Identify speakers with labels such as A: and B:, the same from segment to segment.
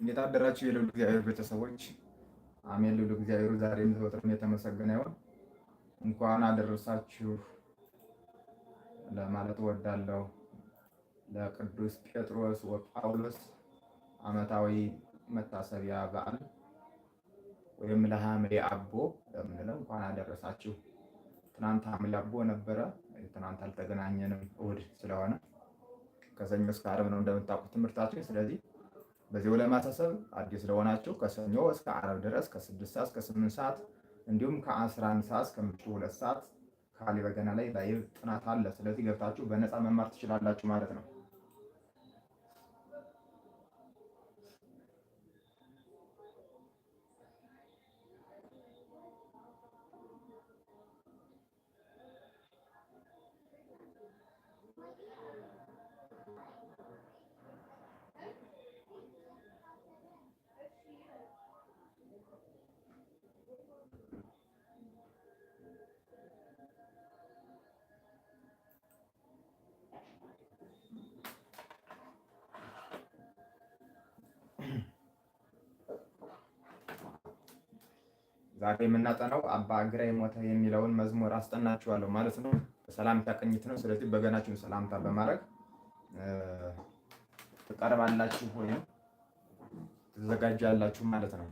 A: እንዴት አደራችሁ የልዑል እግዚአብሔር ቤተሰቦች? አሜን። ልዑል እግዚአብሔር ዛሬም ዘወትርም የተመሰገነ ይሁን። እንኳን አደረሳችሁ ለማለት እወዳለሁ ለቅዱስ ጴጥሮስ ወጳውሎስ ዓመታዊ መታሰቢያ በዓል ወይም ለሐምሌ አቦ ለምንለው እንኳን አደረሳችሁ። ትናንት ሐምሌ አቦ ነበረ። ትናንት አልተገናኘንም እሑድ ስለሆነ ከሰኞ እስከ ዓርብ ነው እንደምታውቁት ትምህርታችን። ስለዚህ በዚህ ለማሳሰብ አዲስ ለሆናችሁ ከሰኞ እስከ ዓርብ ድረስ ከ6 ሰዓት እስከ 8 ሰዓት እንዲሁም ከ11 ሰዓት እስከ ምሽቱ 2 ሰዓት ካሊ በገና ላይ ላይቭ ጥናት አለ። ስለዚህ ገብታችሁ በነፃ መማር ትችላላችሁ ማለት ነው። ዛሬ የምናጠናው አባ እግራይ ሞተ የሚለውን መዝሙር አስጠናችኋለሁ ማለት ነው። ሰላምታ ቅኝት ነው። ስለዚህ በገናችሁን ሰላምታ በማድረግ ትቀርባላችሁ ወይም ትዘጋጃላችሁ ማለት ነው።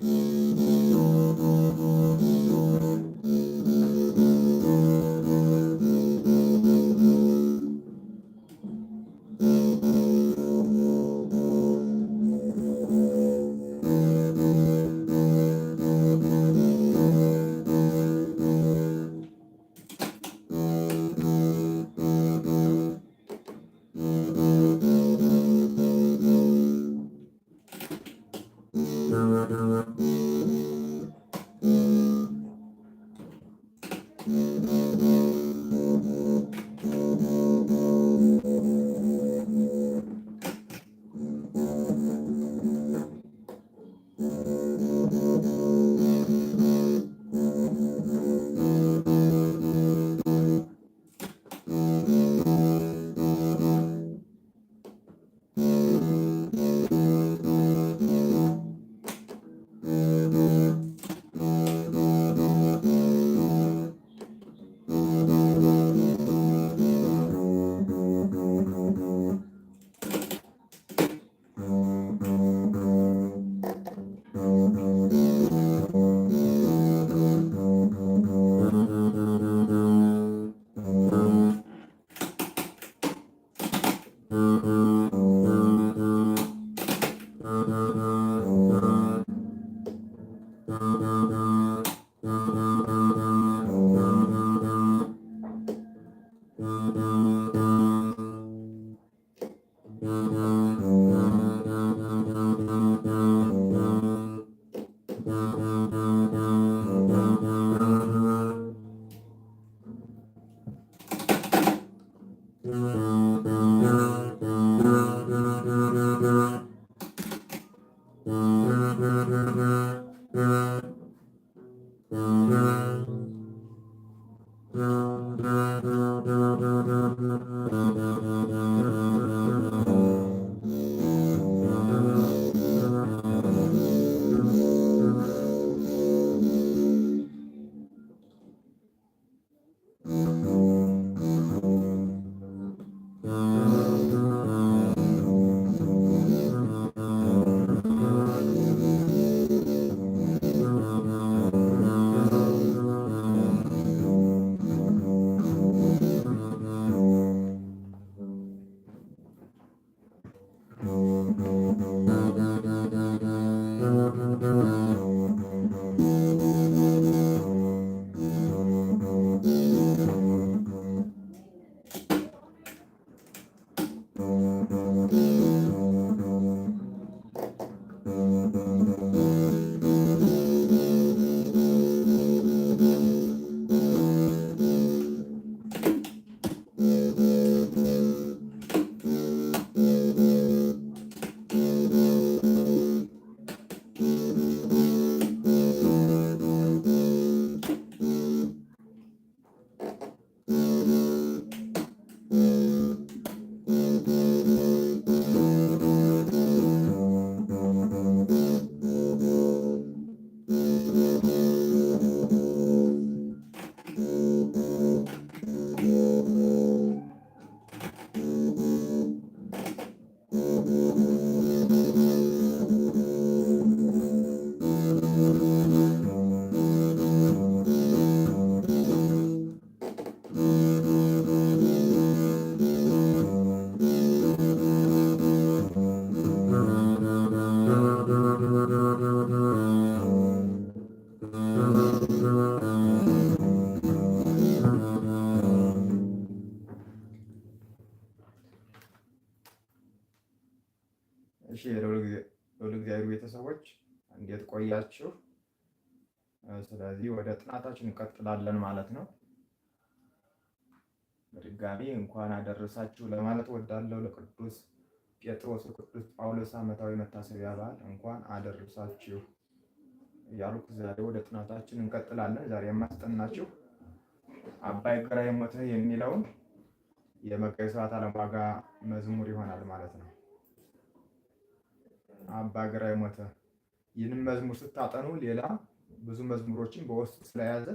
A: እሺ የልዑል እግዚአብሔር ቤተሰቦች እንዴት ቆያችሁ? ስለዚህ ወደ ጥናታችን እንቀጥላለን ማለት ነው። በድጋሚ እንኳን አደረሳችሁ ለማለት ወዳለው ለቅዱስ ጴጥሮስ ቅዱስ ጳውሎስ ዓመታዊ መታሰቢያ በዓል እንኳን አደረሳችሁ እያልኩ ዛሬ ወደ ጥናታችን እንቀጥላለን። ዛሬ የማስጠናችሁ አባይ ግራኝ ሞተ የሚለውን የመጋቤ ሥብሐት ዓለምዋጋ መዝሙር ይሆናል ማለት ነው። አባ ግራኝ ሞተ። ይህንን መዝሙር ስታጠኑ ሌላ ብዙ መዝሙሮችን በውስጡ ስለያዘ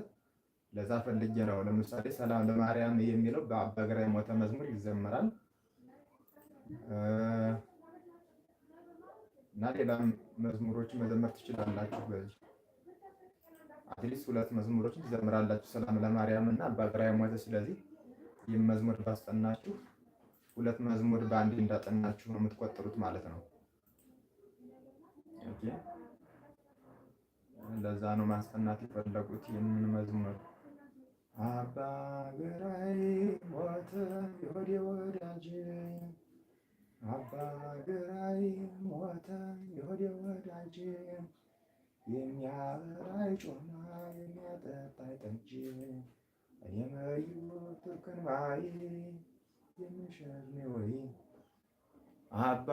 A: ለዛ ፈልጌ ነው። ለምሳሌ ሰላም ለማርያም የሚለው በአባ ግራኝ ሞተ መዝሙር ይዘመራል እና ሌላም መዝሙሮችን መዘመር ትችላላችሁ። በዚህ አትሊስት 2 መዝሙሮችን ትዘምራላችሁ፣ ሰላም ለማርያም እና አባ ግራኝ ሞተ። ስለዚህ ይህን መዝሙር ባስጠናችሁ 2 መዝሙር በአንድ እንዳጠናችሁ ነው የምትቆጥሩት ማለት ነው። ኦኬ፣ ለዛ ነው ማስጠናት የፈለጉት ይህንን መዝሙር። አባ ግራኝ ሞተ የሆዴ ወዳጅ፣ አባ ግራኝ ሞተ የሆዴ ወዳጅ፣ የሚያበላኝ ጮማ የሚያጠጣኝ ጠጅ፣ እኔ መዩ ቱርክን ባይ የምሸሽ ወይ። አባ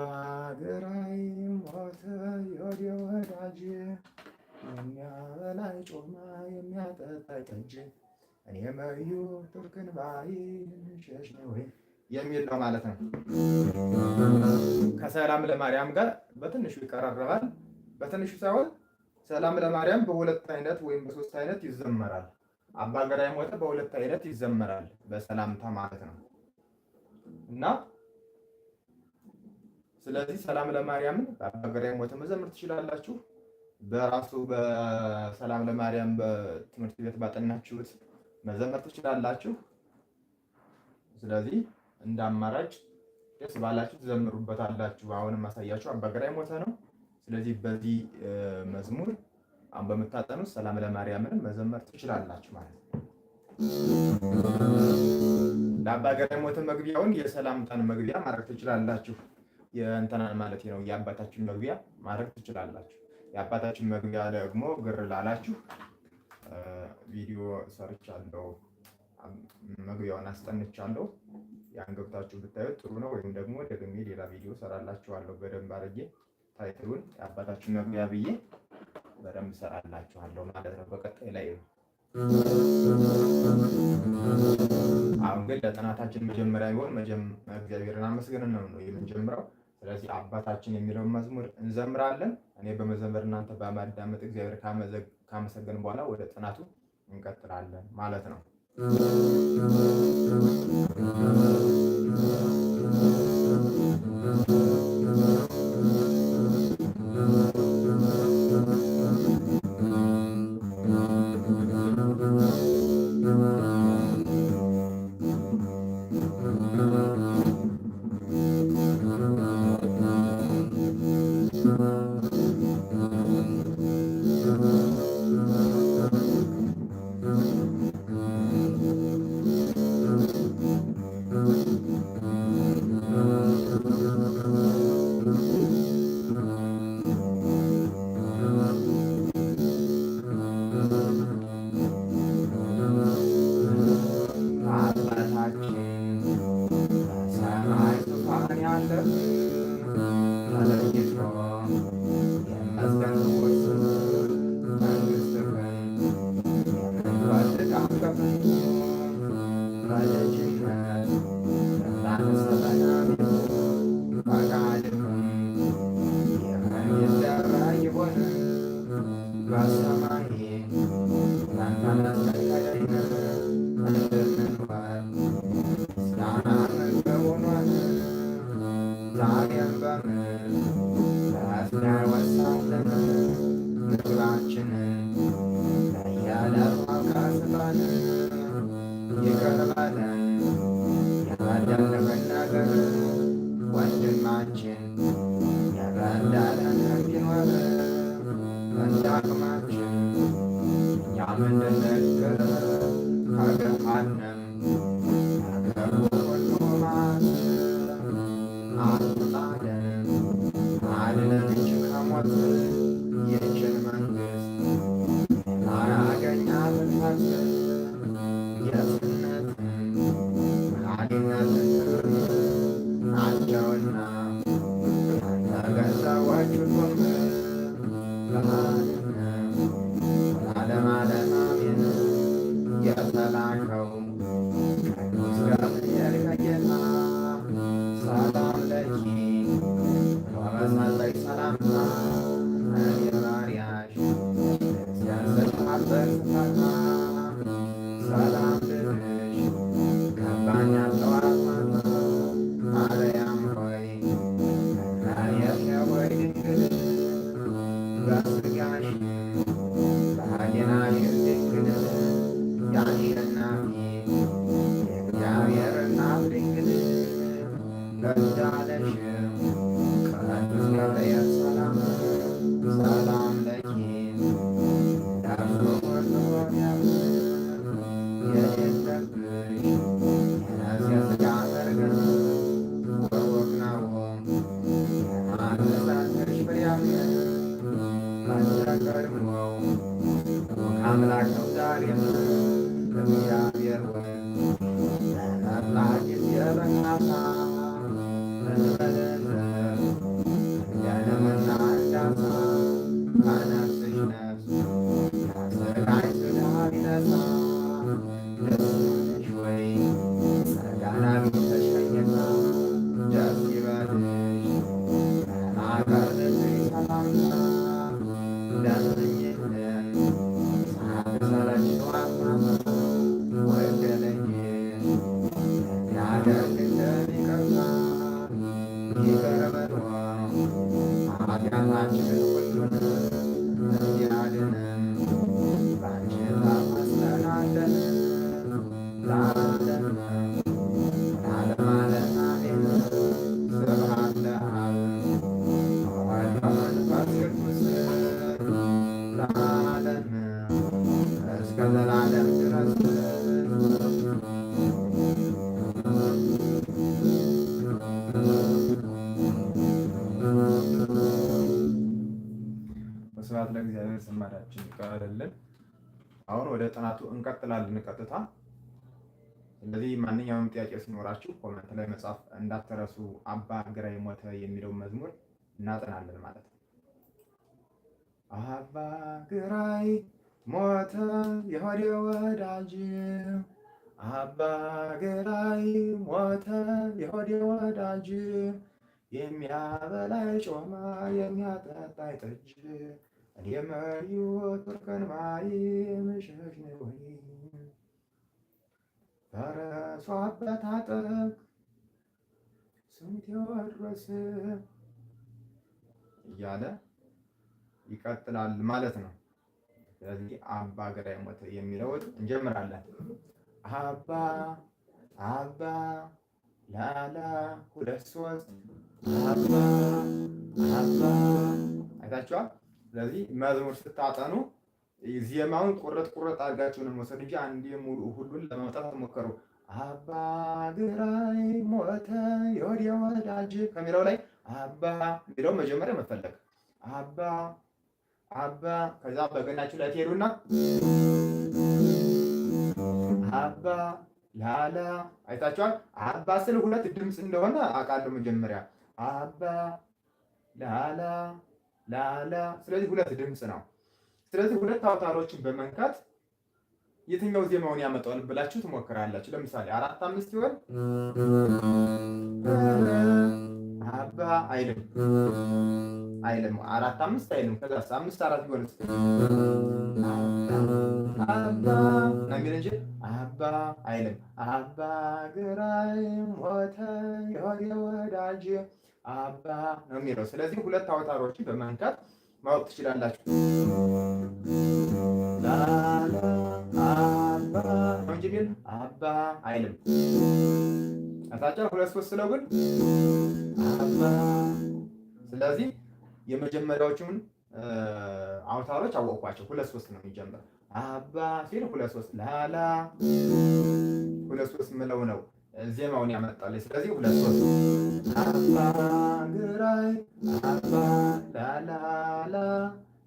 A: ግራኝ ሞተ የሆዴ ወዳጅ፣ የሚያበላኝ ጮማ የሚያጠጣኝ ጠጅ፣ እኔ መዩ ቱርክን ባይ የምሸሽ ወይ የሚል ነው ማለት ነው። ከሰላም ለማርያም ጋር በትንሹ ይቀራረባል። በትንሹ ሳይሆን ሰላም ለማርያም በ2 አይነት ወይም በ3 አይነት ይዘመራል። አባ ግራኝ ሞተ በ2 አይነት ይዘመራል በሰላምታ ማለት ነው። እና ስለዚህ ሰላም ለማርያምን በአባ ግራኝ ሞተ መዘመር ትችላላችሁ። በራሱ በሰላም ለማርያም በትምህርት ቤት ባጠናችሁት መዘመር ትችላላችሁ። ስለዚህ እንደ አማራጭ ደስ ባላችሁ ትዘምሩበታላችሁ። አሁንም ማሳያችሁ አባ ግራኝ ሞተ ነው። ስለዚህ በዚህ መዝሙር አሁን በምታጠኑት ሰላም ለማርያምን መዘመር ትችላላችሁ ማለት ነው። ለአባ ግራኝ ሞተ መግቢያውን የሰላምታን መግቢያ ማድረግ ትችላላችሁ። የእንተናን ማለት ነው የአባታችን መግቢያ ማድረግ ትችላላችሁ። የአባታችን መግቢያ ደግሞ ግር ላላችሁ ቪዲዮ ሰርቻለሁ፣ መግቢያውን አስጠንቻለሁ። ያን ገብታችሁ ብታዩት ጥሩ ነው። ወይም ደግሞ ደግሜ ሌላ ቪዲዮ ሰራላችኋለሁ በደንብ አድርጌ ታይትሉን የአባታችን መግቢያ ብዬ በደንብ ሰራላችኋለሁ ማለት ነው በቀጣይ ላይ ነው። አሁን ግን ለጥናታችን መጀመሪያ ቢሆን እግዚአብሔርን አመስግነን ነው የምንጀምረው። ስለዚህ አባታችን የሚለውን መዝሙር እንዘምራለን። እኔ በመዘመር እናንተ በማዳመጥ እግዚአብሔር ካመሰገን በኋላ ወደ ጥናቱ እንቀጥላለን ማለት ነው። ዛሬም በምድር በስጋር ወሳለን ምግባችንን ለየዕለቱ አካፍለን ይቅር በለን የበደልንብን ነገር ወንድማችን የበደለን ቢኖር እንደ አቅማችን እኛም እንድንቅር ከገሃነም ከክፉ ሁሉ መዓት አትጣለን አድነን እንጂ ከሞት ይህችን መንግሥት የማያገኛትን ፈጽም ጌትነትን መድኃኒትነትን ናቸውና ከገንዘቦች ሁሉም ለዓለም ዓለም አሜን። የተላከው ቅዱስ ገብርኤል ከጌታ ሰላም ለኪ በመሰጠኝ ሰላምታ እኔ ባሪያሽ እግዚአብሔር በስፋታ ሰላም ልልሽ ገባኛል ጠዋት ማታ ማርያም ሆይ እመቤቴ ሆይ ድንግል በሥጋሽ በሕሊናሽ ድንግል ያንቺ እናት የእግዚአብሔር እናት ድንግል ለዛለሽ ቅዱስ ገብርኤል ሰላም ሰላም ለኪ ደርሶ ወጥቶኛል የሌለብሽ የነፍሴ ሥጋ መርገም ወርቅ ነው የማንሳትሽ ፍሬያም ከቀድሞው አምላክ ነው ዛሬም እግዚአብሔር ሆይ በመጣ ጊዜ በካሳ እንበለዘብ እንደምና እንዳሳ ከነፍስሽ ነፍስ ከሥጋሽ ሥጋ ቢነሳ ደስ ይበልሽ ወይ ጸጋን አግኝተሽኝና ደስ ይበልሽ በማቀርብሽ ሰላምታ ለምኝልን ሳትሰለች ጠዋት ማታ ወደደኝ ያደርግልን ይቅርታ ይቅር በሎ ኃጢአታችንን ሁሉን እንዲያድነን በአንቺ ተማጽነናለን ለዓለም ዓለም አሜን። ስብሐት ለአብ ወወልድ ወመንፈስ ቅዱስ ለዓለም እስከ ዘላለም ድረስ። ስብሐት ለእግዚአብሔር። ዝማሬያችን ይቀበልልን። አሁን ወደ ጥናቱ እንቀጥላለን ቀጥታ። ስለዚህ ማንኛውም ጥያቄ ሲኖራችሁ ኮመንት ላይ መጻፍ እንዳትረሱ። አባ ግራኝ ሞተ የሚለውን መዝሙር እናጠናለን ማለት ነው። አባ ግራኝ ሞተ የሆዴ ወዳጅ፣ አባ ግራኝ ሞተ የሆዴ ወዳጅ፣ የሚያበላይ ጮማ የሚያጠጣይ ጠጅ፣ እኔ መዩ ቱርክን ማይ ምሸሽ ነው ፈረሱ አበታጠቅ ስሙ ቴዎድሮስ እያለ ይቀጥላል ማለት ነው። ስለዚህ አባ ግራኝ ሞተ የሚለውን እንጀምራለን። አባ አባ ላላ ሁለት ሶስት አባ አባ አይታችኋል። ስለዚህ መዝሙር ስታጠኑ ዜማውን ቁርጥ ቁርጥ አድርጋችሁ ነው መውሰድ እንጂ አንዴ ሙሉ ሁሉን ለማውጣት ሞከሩ። አባ ግራኝ ሞተ የሆዴ ወዳጅ ከሚለው ላይ አባ የሚለው መጀመሪያ መፈለግ አባ አባ ከዛ በገናችሁ ላይ ትሄዱና አባ ላላ አይታችኋል። አባ ስል ሁለት ድምፅ እንደሆነ አውቃለሁ መጀመሪያ አባ ላላ ላላ። ስለዚህ ሁለት ድምፅ ነው። ስለዚህ ሁለት አውታሮችን በመንካት የትኛው ዜማውን ያመጣዋል ብላችሁ ትሞክራላችሁ። ለምሳሌ 4/5 ሲሆን አባ አይልም አይልም 4/5 አይልም። ከዛስ 5/4 ቢሆንስ አባ ነው የሚል እንጂ አባ አይልም። አባ ግራኝ ሞተ የሆዴ ወዳጅ አባ ነው የሚለው። ስለዚህ ሁለት አውታሮችን በመንካት ማወቅ ትችላላችሁ። ላላ አባ ነው እንጂ የሚል አባ አይልም። አታጫ ሁለት ሶስት ስለው ግን አባ። ስለዚህ የመጀመሪያዎቹን አውታሮች አወቅኳቸው። ሁለት ሶስት ነው የሚጀምረው። አባ ሲል ሁለት ሶስት፣ ላላ ሁለት ሶስት ምለው ነው ዜማውን ያመጣልኝ። ስለዚህ ሁለት ሶስት አባ ግራይ አባ ላላላ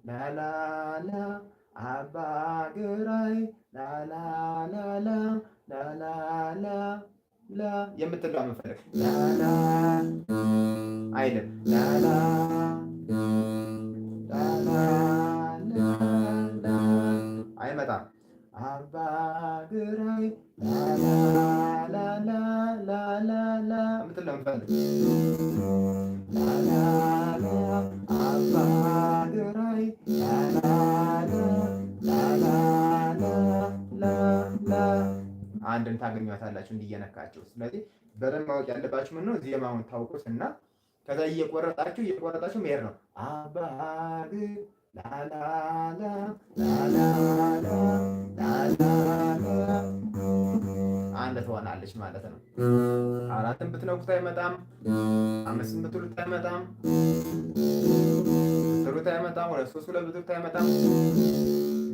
A: ላላላ አባ ግራይ ላላላላ ላላላ ላ የምትለው የምፈልግ ላላ አይልም። ላላ አይመጣም። አባ ግራይ ላላላላላላ የምትለው የምፈልግ ላላላ አባ ግራይ ላላላላላ አንድን ታገኟታላችሁ እንዲየነካቸው። ስለዚህ በደንብ ማወቅ ያለባችሁ ምን ነው ዜማውን ታውቁት እና ከዛ እየቆረጣችሁ መሄድ ነው። አባግ ላላላ ላላላ ላላላ አንድ ትሆናለች ማለት ነው። አራትን ብትነኩት አይመጣም። አምስትን ብትሉት አይመጣም። ብትሉት አይመጣም። ሁለት ሶስት ሁለት ብትሉት አይመጣም።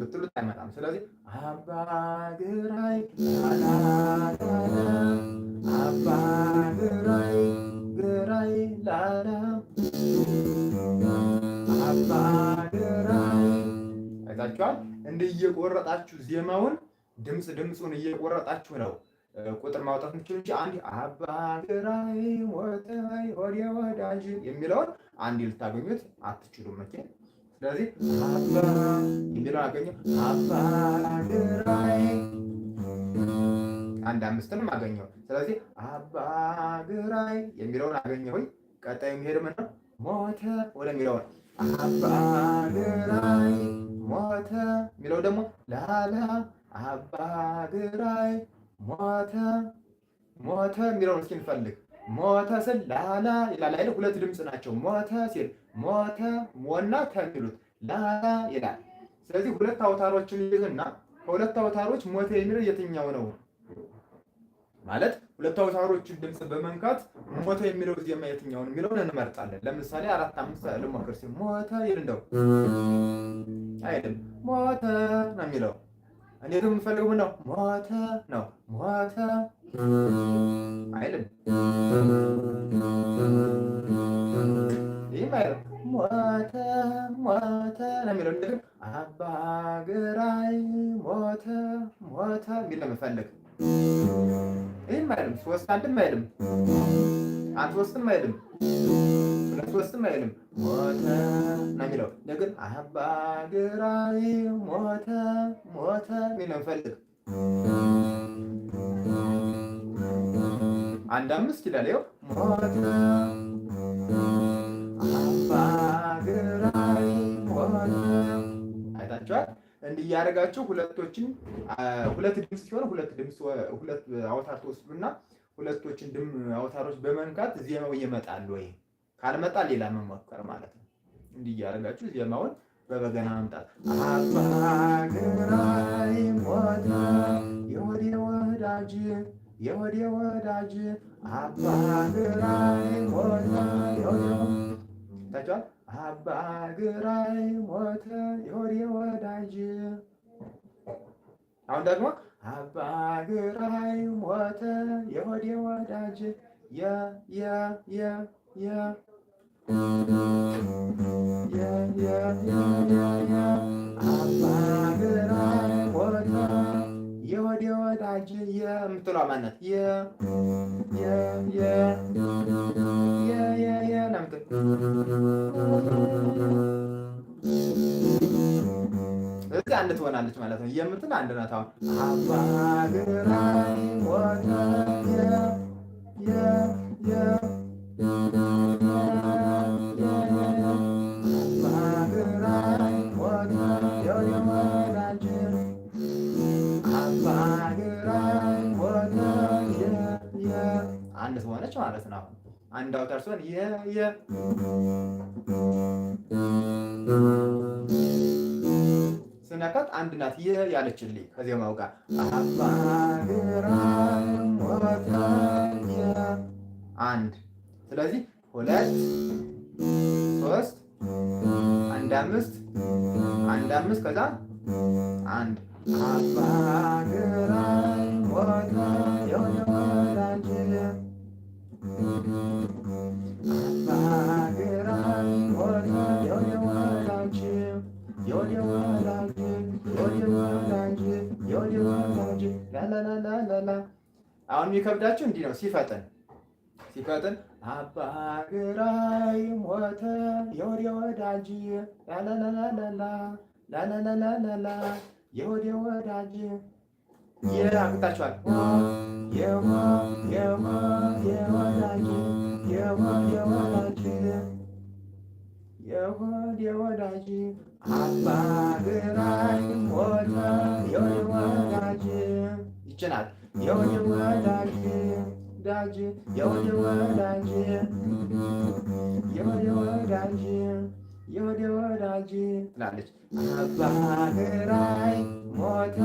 A: ብትሉት አይመጣም። ስለዚህ አባግራይ ላላላ አባግራይ ግራይ ላላ አባግራይ አይታችኋል። እንደየቆረጣችሁ ዜማውን ድምፁን እየቆረጣችሁ ነው ቁጥር ማውጣት የምትችሉ እንጂ አንድ አባግራይ ወጣይ ወዲያ ወዳጅ የሚለውን አንድ ልታገኙት አትችሉም መቼ። ስለዚህ አባ የሚለውን አገኘው። አባግራይ አንድ አምስትንም አገኘው። ስለዚህ አባግራይ የሚለውን አገኘሁኝ። ቀጣዩ የሚሄድ ምን ነው? ሞተ ወደሚለው ነው። አባግራይ ሞተ የሚለው ደግሞ ላላ አባግራይ ሞተ ሞተ የሚለውን እስኪ እንፈልግ። ሞተ ስል ላላ ይላል አይደል? ሁለት ድምፅ ናቸው። ሞተ ሲል ሞተ ሞና ከሚሉት ላላ ይላል። ስለዚህ ሁለት አውታሮችን ይዝና ከሁለት አውታሮች ሞተ የሚለው የትኛው ነው ማለት ሁለት አውታሮችን ድምፅ በመንካት ሞተ የሚለው ዜማ የትኛውን የሚለውን እንመርጣለን። ለምሳሌ 4 5 ልሞክር ሲል ሞተ ይል እንደው አይደል? ሞተ ነው የሚለው። እኔ ግን የምፈልገው ነው ሞተ ነው። ሞተ አይልም። ይሄም አይልም። ሞተ ሞተ ነው የሚለው። እንደዚህ አባግራይ ሞተ ሞተ የሚል ነው የምፈልግ። ይሄም አይልም። ሶስት አንድም አይልም። አንድ ሶስትም አይልም። ሁለት ሶስትም አይልም። ሞተ ነው የሚለው። ግን አባግራይ ሞተ ሞተ የሚል ነው የምፈልግ። አንድ አምስት ይላል። ይኸው ሞተ አባግራይ ሞተ። አይታችኋል። እንዲህ እያደረጋችሁ ሁለቶችን ሁለት ድምፅ ሲሆን ሁለት አውታር ተወስዱና ሁለቶችን አውታሮች በመንካት ዜማው ይመጣል ወይ? ካልመጣ ሌላ መሞከር ማለት ነው። እንዲህ እያደረጋችሁ ዜማውን በበገና ማምጣት። አባግራይ ሞተ የወዴ ወዳጅ የወዴ ወዳጅ አባግራይ ሞተ ታቻል። አባግራይ ሞተ የወዴ ወዳጅ። አሁን ደግሞ አባግራይ ሞተ የወዴ ወዳጅ የ አባግራይ ሞተ የወዴ ወዳጅ የምትለው ማነት ስለዚህ አንድ ትሆናለች ማለት ነው። የምትል አንድ ናት። አሁን አባግራይ ሞተ አንድ ትሆነች ማለት ነው። አንድ አውታር ሲሆን ስነካት አንድ ናት ያለችልኝ ከዜማው ጋር አንድ። ስለዚህ 2 3 1 5 1 5 ከዛ አንድ አባግራይ ሞተ የወዳጅ አባግራይ ሞተ የወዳጅ የወዳጅ ላላላላላ። አሁን የሚከብዳችሁ እንዲህ ነው ሲፈጥን አባግራይ ሞተ የወዳጅ ላላላላላ ላላላላላ የወዳጅ አግኝታችኋል። የወዳጅ አባግራይ ሞተ የወዳጅ ይችላል። የወዳጅ ዳጅ የወዳጅ የወዳጅ ትላለች። አባግራይ ሞተ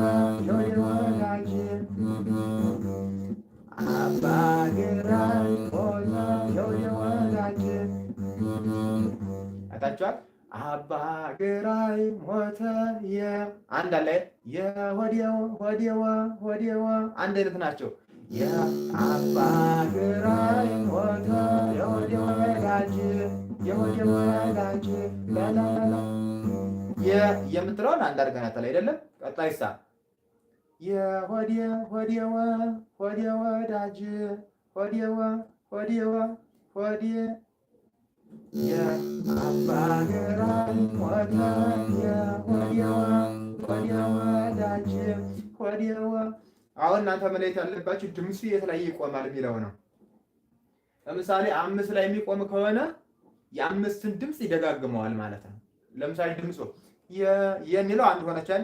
A: የወዳጅ አባግራይ ሞተ የወዳጅ አይታችኋል። አባግራይ ሞተ አንድ አለ የሆዴዋ አንድ አይነት ናቸው። የአባግራይ ሞተ የወዳጅ ላላላ የምትለውን አንድ አድርገናታል አይደለም? ቀጣይሳ የሆዴዋ ወዳጅ የአባግራይ ሞተ ወዳጅ አሁን እናንተ መለየት ያለባችሁ ድምፁ የት ላይ ይቆማል የሚለው ነው። ለምሳሌ 5 ላይ የሚቆም ከሆነ የ5ን ድምፅ ይደጋግመዋል ማለት ነው። ለምሳሌ ድምፁ የሚለው አንድ ሆነቻል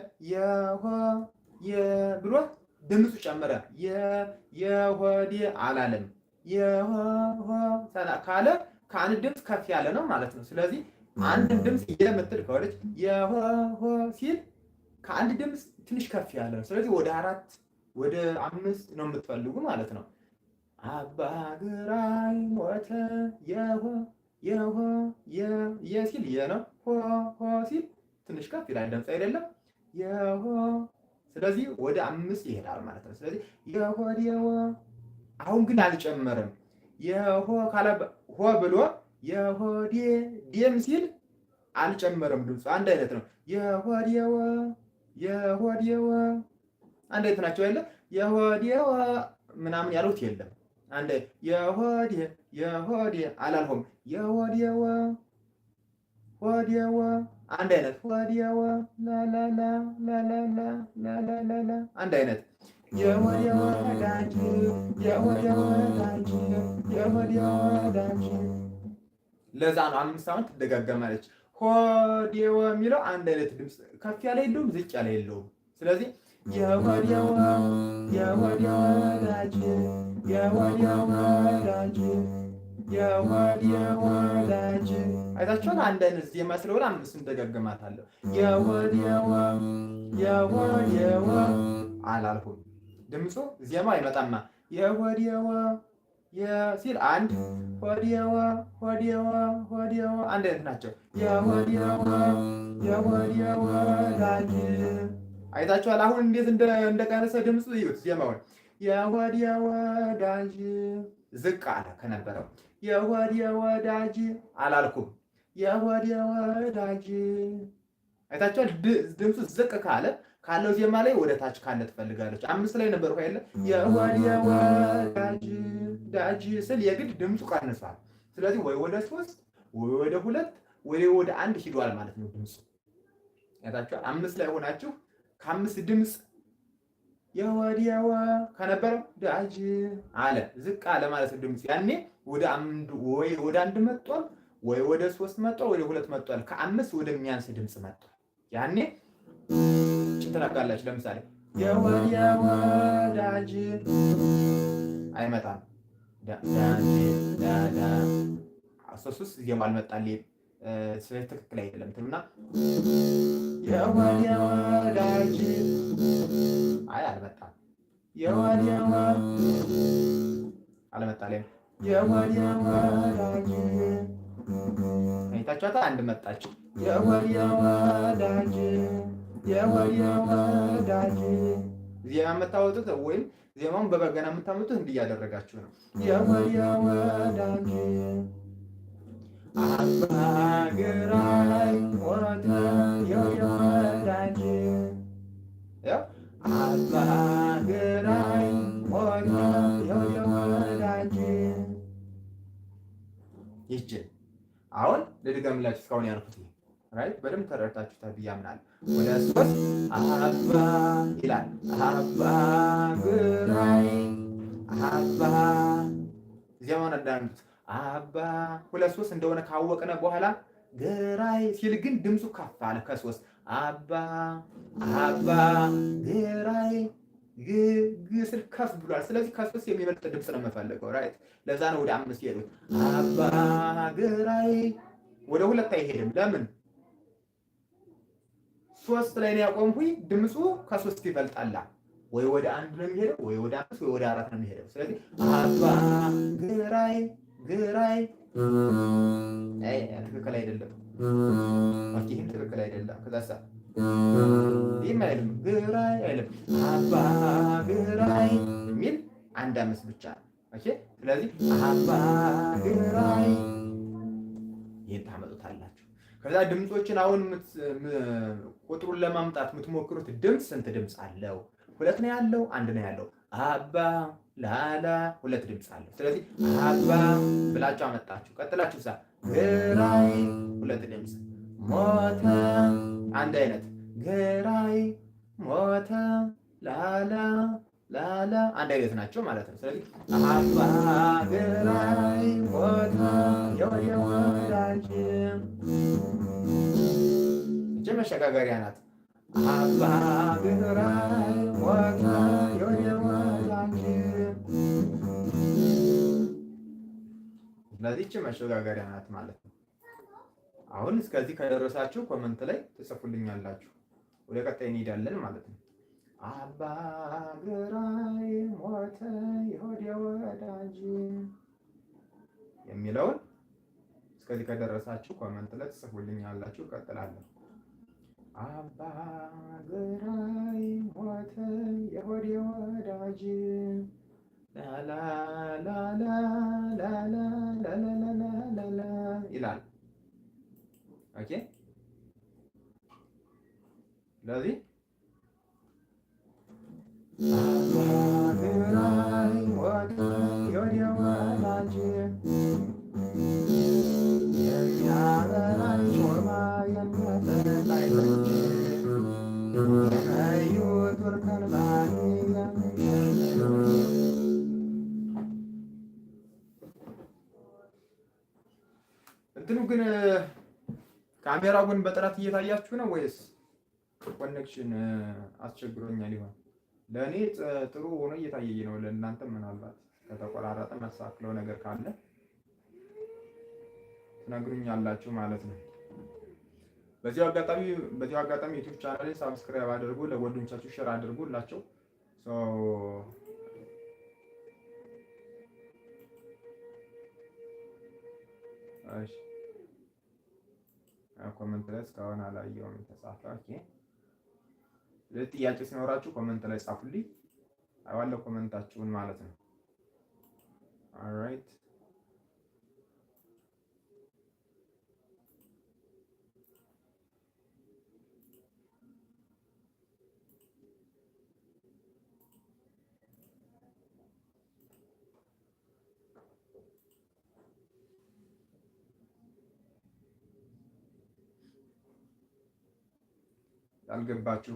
A: ብሎ ድምፁ ጨመረ። የሆዴ አላለም። ካለ ከአንድ ድምፅ ከፍ ያለ ነው ማለት ነው። ስለዚህ አንድ ድምፅ የምትል ከሆነች ሲል ከአንድ ድምፅ ትንሽ ከፍ ያለ ነው። ስለዚህ ወደ 4 ወደ 5 ነው የምትፈልጉ ማለት ነው። አባግራይ ሞተ ሲል ነው። ሲል ትንሽ ከፍ ይላል ድምፅ አይደለም? ስለዚህ ወደ 5 ይሄዳል ማለት ነው። ስለዚህ የሆዴው አሁን ግን አልጨመረም። ካለ ብሎ የሆዴ ደም ሲል አልጨመረም። ድምፁ አንድ አይነት ነው። የሆዴው አንድ አይነት ናቸው አይደል? የሆዴው ምናምን ያሉት የለም። አንድ የሆዴ አላልኩም። የሆዴው አንድ አይነት ሆዴው ላላላ አንድ አይነት የወዳጅ ለዛ ነው 5 ሳውንድ ትደጋገማለች። ሆዴው የሚለው አንድ አይነት ድምፅ ከፍ ያለ የለውም፣ ዝቅ ያለ የለውም። ስለዚህ የወዳጅ አይታችኋል። አንድ አይነት ዜማ ስለሆነ 5 እንደጋገማታለሁ። የወዴው አላልኩም። ድምፁ ዜማ አይመጣማ። የወዴው ሲል አንድ ሆዴው አንድ አይነት ናቸው። የወዴው ዳጅ አይታችኋል። አሁን እንዴት እንደቀነሰ ድምፁ ይዩት። ዜማውን የወዴው ዳጅ ዝቅ አለ ከነበረው። የወዴው ዳጅ አላልኩም። የወዴው ዳጅ አይታችኋል። ድምፁ ዝቅ ካለው ዜማ ላይ ወደ ታች ካለ ትፈልጋለች። 5 ላይ ነበር ሆይ አይደለ? የወዴው ዳጅ ስል የግድ ድምፁ ቀንሷል። ስለዚህ ወይ ወደ 3 ወይ ወደ 2 ወይ ወደ 1 ሂዷል ማለት ነው ድምፁ። አይታችኋል። 5 ላይ ሆናችሁ ከ5 ድምፅ የወዴው ከነበረው ዳጅ አለ ዝቅ አለ ማለት ነው ድምፁ። ያኔ ወደ 1 መጥቷል፣ ወይ ወደ 3 መጥቷል፣ ወደ 2 መጥቷል። ከ5 ወደሚያንስ ድምፅ መጥቷል። ያኔ ትነካላችሁ። ለምሳሌ የወዴው ዳጅ አይመጣም። ዳጄ ዳዳ ሶስት ዜማ አልመጣልኝም። ስለዚህ ትክክል አይደለም ትሉና የወዲያ ወዳጅ አይ አልመጣም። የወዲያ አልመጣልኝም። የወዲያ ወዳጅ አይታችኋታ አንድ መጣች። የወዲያ ወዳጅ የወዲያ ወዳጅ ዜማ የምታወጡት ወይም ዜማውን በበገና የምታመጡት እንዲህ እያደረጋችሁ ነው። የወዲያ ወዳጅ አባግራይ ሞተ የወዲያ ወዳጅ አባግራይ ሞተ የወዲያ ወዳጅ ይችን አሁን ልድገምላችሁ እስካሁን ያልኩት ራይት በደንብ ተረድታችሁታል ብዬ አምናለሁ። ወደ ሶስት አባ ይላል። አባ ግራይ አባ ዜማውን አዳምጡት። አባ ሁለት ሶስት እንደሆነ ካወቅነ በኋላ ግራይ ሲል ግን ድምፁ ከፍ አለ ከሶስት አባ አባ ግራይ ግ ስል ከፍ ብሏል። ስለዚህ ከሶስት የሚበልጥ ድምፅ ነው የምፈልገው ራይት። ለዛ ነው ወደ አምስት ሄዱት። አባ ግራይ ወደ ሁለት አይሄድም። ለምን? ሶስት ላይ ነው ያቆምኩኝ። ድምፁ ከሶስት ይበልጣላ። ወይ ወደ አንድ ነው የሚሄደው፣ ወይ ወደ አምስት፣ ወይ ወደ አራት ነው የሚሄደው። ስለዚህ አባ ግራይ ግራይ ትክክል አይደለም። ይህም ትክክል አይደለም። ከዛሳ ይህም አይደለም። ግራይ አይደለም። አባ ግራይ የሚል አንድ አምስት ብቻ ነው። ኦኬ። ስለዚህ አባ ግራይ ይህን ታመጡታላችሁ። ከዛ ድምፆችን አሁን ቁጥሩን ለማምጣት የምትሞክሩት ድምፅ ስንት ድምፅ አለው? ሁለት ነው ያለው? አንድ ነው ያለው? አባ ላላ ሁለት ድምፅ አለው። ስለዚህ አባ ብላችሁ አመጣችሁ። ቀጥላችሁ ሳ ግራይ ሁለት ድምፅ፣ ሞተ አንድ አይነት፣ ግራይ ሞተ ላላ ላላ አንድ አይነት ናቸው ማለት ነው። ስለዚህ አባ ግራይ ሞተ የወዲያ ወዳጅ እጅ መሸጋገሪያ ናት። አባ ግራይ ሞተ የወዲያ ወዳጅ ስለዚህ እጅ መሸጋገሪያ ናት ማለት ነው። አሁን እስከዚህ ከደረሳችሁ ኮመንት ላይ ትጽፉልኛላችሁ። ወደ ቀጣይ እንሄዳለን ማለት ነው። አባ ግራይ ሞተ የወዲያ ወዳጅ የሚለውን እስከዚህ ከደረሳችሁ ኮመንት ላይ ትጽፉልኛላችሁ። እቀጥላለሁ። አባ ግራይ ሞተ የወዲያ ወዳጅ ላላ ላላ ላላ ላላ ይላል። ኦኬ። ስለዚህ አባ ግራይ ሞተ የወዲያ ወዳጅ የሚያበራኝ ጮማ የሚያጠጣኝ ቀዩ ቱርካን ባሪ እንትኑ ግን ካሜራው ግን በጥራት እየታያችሁ ነው ወይስ ኮኔክሽን አስቸግሮኛል ይሆን? ለእኔ ጥሩ ሆኖ እየታየኝ ነው። ለእናንተ ምናልባት ከተቆራረጠ መሳክለው ነገር ካለ ትነግሩኛላችሁ ማለት ነው። በዚሁ አጋጣሚ ዩቲዩብ ቻናሌን ሳብስክራይብ አድርጉ፣ ለጓደኞቻችሁ ሼር አድርጉላቸው። እሺ ኮመንት ላይ እስካሁን አላየሁም የተጻፈ። ኦኬ ጥያቄ ሲኖራችሁ ኮመንት ላይ ጻፉልኝ፣ አዋለው ኮመንታችሁን ማለት ነው። ኦልራይት ያልገባችሁ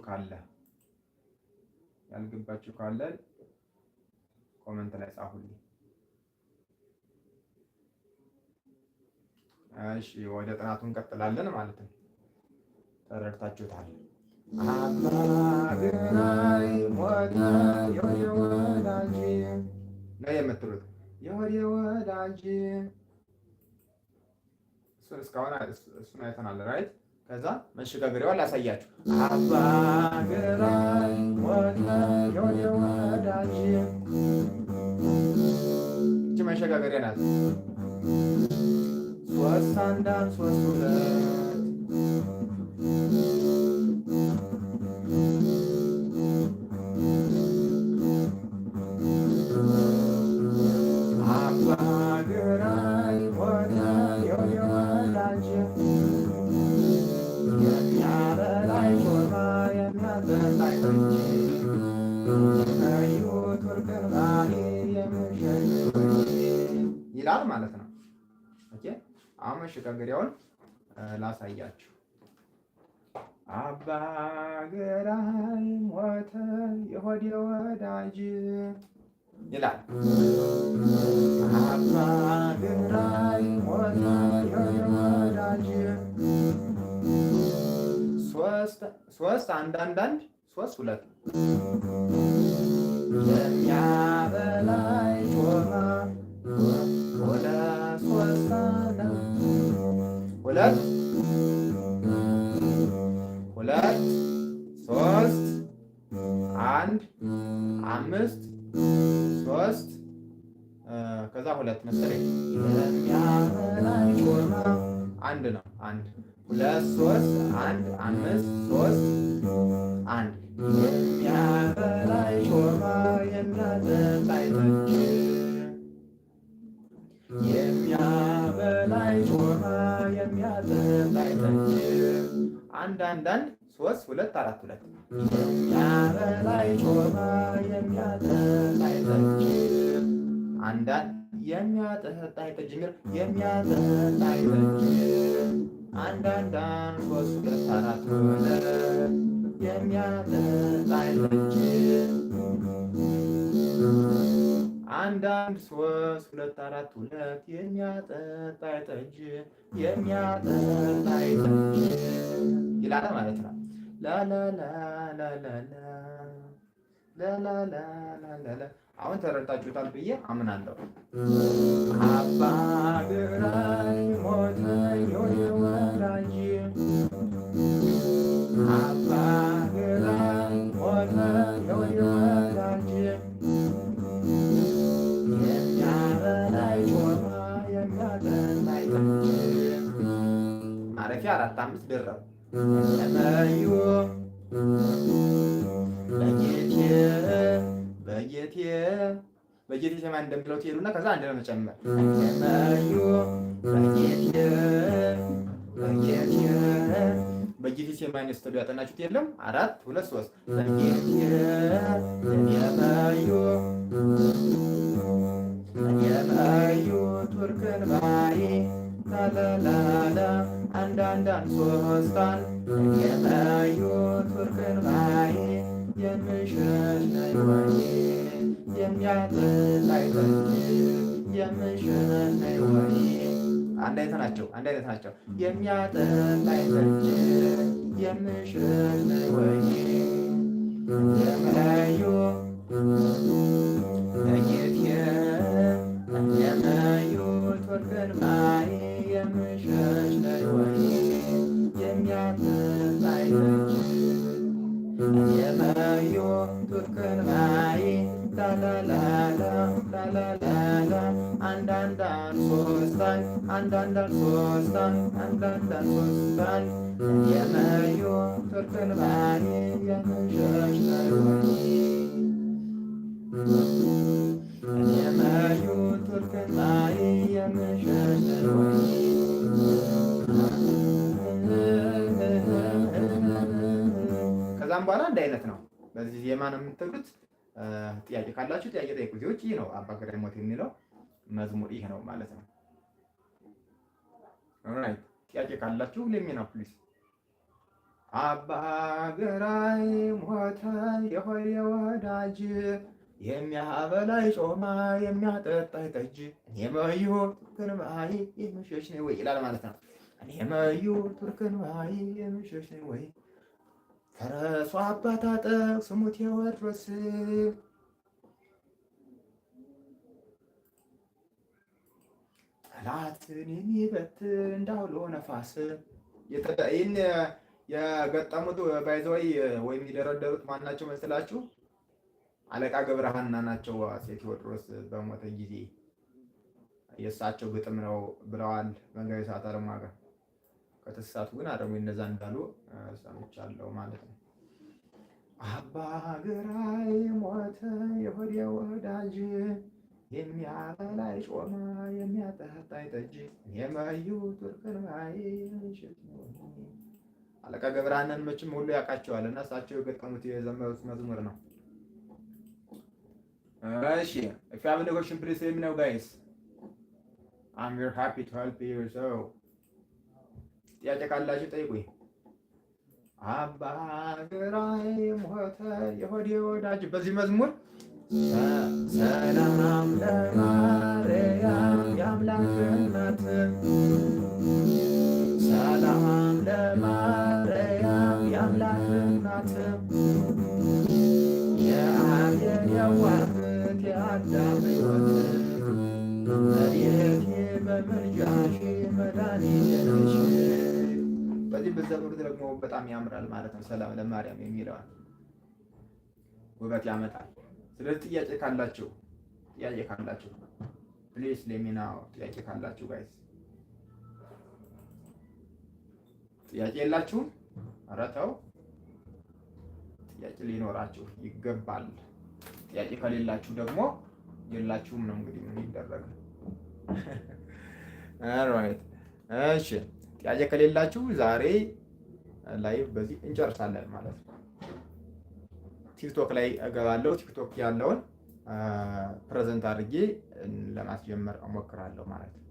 A: ካለ ኮመንት ላይ ጻፉልኝ። እሺ ወደ ጥናቱ እንቀጥላለን ማለት ነው። ተረድታችሁታል? አባ ግራይ ሞተ የወዲያ ወዳጅ ነው የምትሉት። የሆዴ ወዳጅ እስካሁን እሱን አይተናል ራይት። ከዛ መሸጋገሪያዋን ላሳያችሁ። አባ ግራኝ ሞተ የሆዴ ወዳጅ። እቺ መሸጋገሪያ ናት። ሶስት አንዳንድ ሶስት ሁለት አባ ግራኝ ሞተ የሆዴ ወዳጅ የሚያበላኝ ሾርባ የሚያጠጣኝ ጠጅ ከሕይወት ወርቅን ባሌ የምሸኝ ይላል ማለት ነው። ኦኬ አሁን መሸጋገሪያውን ላሳያችሁ። አባ ግራኝ ሞተ የሆዴ ወዳጅ ይላል። አባ ግራኝ ሞተ የሆዴ ወዳጅ ሶስት አንድ ሶስት ሁለት የሚያበላይ ጮማ ሁለት ሶስት ሁለት ሁለት ሶስት አንድ አምስት ሶስት ከዛ ሁለት መሰለኝ። የሚያበላይ ጮማ አንድ ነው። አንድ ሁለት ሶስት አንድ አምስት ሶስት አንድ የሚያበላይ ጮማ የሚያጠጣኝ ጠጅ የሚያበላይ ጮማ የሚያጠጣኝ ጠጅ አንድ ሶስት ሁለት አራት ሁለት የሚያበላይ ጮማ የሚያጠጣኝ ጠጅ የሚያጠጣኝ ጠጅ የሚያጠጣኝ ጠጅ አንድ ሶስት ሁለት አራት ሁለት የሚያጠጣኝ ጠጅ አንድ ሶስት ሁለት አራት ሁለት የሚያጠጣኝ ጠጅ የሚያጠጣኝ ጠጅ ይላል ማለት ነው። ላላላላላላላላላላ አሁን ተረድታችሁታል ብዬ አምናለሁ። አባ ግራኝ ሞተ የሆዴ ወዳጅ አባ ግራኝ ሞተ የሆዴ ወዳጅ የሚያበላይ ጮማ የሚያጠጣኝ ጠጅ ማረፊያ አራት አምስት ደረብ ለመዩ በጌቴ ሰማይ እንደሚለው ትሄዱና ከዛ አንድ ነው መጨመር። ለመዩ በጌቴ ሰማይ ስተዱ ያጠናችሁት የለም። አራት ሁለት ሶስት በጌቴ የመዩ ቱርክን ባይ ላላላላ አንድ ሶስታን የመዩ ቱርክን ባይ የምሸሽ ነኝ ወይ የሚያጠጣኝ ጠጅ የምሸሽ ነኝ ወይ አንድ አይነት ናቸው። የሚያጠጣኝ ጠጅ የምሸሽ ነኝ ወይ የመዩ የመዩ ቱርክን ባይ የምሸሽ ነኝ ወይ የሚያጠጣኝ ጠጅ የመዩ ቱርክን ባይ ላላላላ አንድ ሶስታን የመዩ ቱርክን ባይ የምሸሽ ነኝ ወይ የመዩ ቱርክን ባይ የምሸሽ ነኝ ወይ ከዛም በኋላ አንድ አይነት ነው። በዚህ ዜማ ነው የምትሉት። ጥያቄ ካላችሁ ጥያቄ ጠይቁ። ዜዎች ይህ ነው አባ ግራኝ ሞተ የሚለው መዝሙር ይህ ነው ማለት ነው። ኦራይት ጥያቄ ካላችሁ ለሚና ፕሊዝ። አባ ግራኝ ሞተ የሆዴ ወዳጅ የሚያበላይ ጮማ የሚያጠጣኝ ጠጅ የመዩ ቱርክን ባይ የምሸሽ ነኝ ወይ ይላል ማለት ነው። የመዩ ቱርክን ባይ የምሸሽ ነኝ ወይ ፈረሱ አባት አጠቅ ስሙ ቴዎድሮስ ጠላትን የሚበትን እንዳውሎ ነፋስ። ይህን የገጠሙት ባይዘወይ ወይም የደረደሩት ማናቸው መስላችሁ? አለቃ ገብረሃና ናቸው። አፄ ቴዎድሮስ በሞተ ጊዜ የእሳቸው ግጥም ነው ብለዋል መጋቤ ሥርዓት አለማጋ። ከተሳቱ ግን አረሙ እነዛ እንዳሉ ሰምቻለሁ ማለት ነው። አባ ግራኝ ሞተ የሆዴ ወዳጅ የሚያበላይ ጮማ የሚያጠጣኝ ጠጅ የመዩ ቱርክን ማይ አለቃ ገብረሃናን መቼም ሁሉ ያውቃቸዋል እና እሳቸው የገጠሙት የዘመሩት መዝሙር ነው። እሺ if you have any question please let me know guys. I'm very happy to help you so ጥያቄ ካላችሁ ጠይቁኝ። አባ ግራኝ ሞተ የሆዴ ወዳጅ በዚህ መዝሙር ሰላም ለማርያም የአምላክ እናት ሰላም ለማርያም የአምላክ እናት የአብየን የዋህት የአዳም ሕይወት መድኃኒቴ በምልጃሽ መድኃኒቴ ነሽ። በዚህ ብትዘምሩት ደግሞ በጣም ያምራል ማለት ነው። ሰላም ለማርያም የሚለውን ውበት ያመጣል። ስለዚህ ጥያቄ ካላችሁ ፕሊዝ ሌሚና ጥያቄ ካላችሁ ጋይስ ጥያቄ የላችሁም? ኧረ ተው ጥያቄ ሊኖራችሁ ይገባል። ጥያቄ ከሌላችሁ ደግሞ የላችሁም ነው እንግዲህ ምን ይደረጋል። ኦልራይት እሺ ጥያቄ ከሌላችሁ ዛሬ ላይቭ በዚህ እንጨርሳለን ማለት ነው። ቲክቶክ ላይ እገባለሁ። ቲክቶክ ያለውን ፕሬዘንት አድርጌ ለማስጀመር እሞክራለሁ ማለት ነው።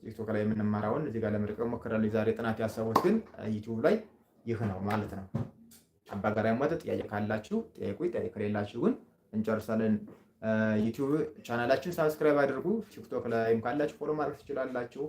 A: ቲክቶክ ላይ የምንማራውን እዚህ ጋር ለመልቀቅ እሞክራለሁ። ዛሬ ጥናት ያሰቡት ግን ዩቲዩብ ላይ ይህ ነው ማለት ነው። አባ ግራኝ ሞተ ጥያቄ ካላችሁ ጠይቁኝ። ጥያቄ ከሌላችሁ ግን እንጨርሳለን። ዩቲዩብ ቻናላችን ሳብስክራይብ አድርጉ። ቲክቶክ ላይም ካላችሁ ፎሎ ማድረግ ትችላላችሁ።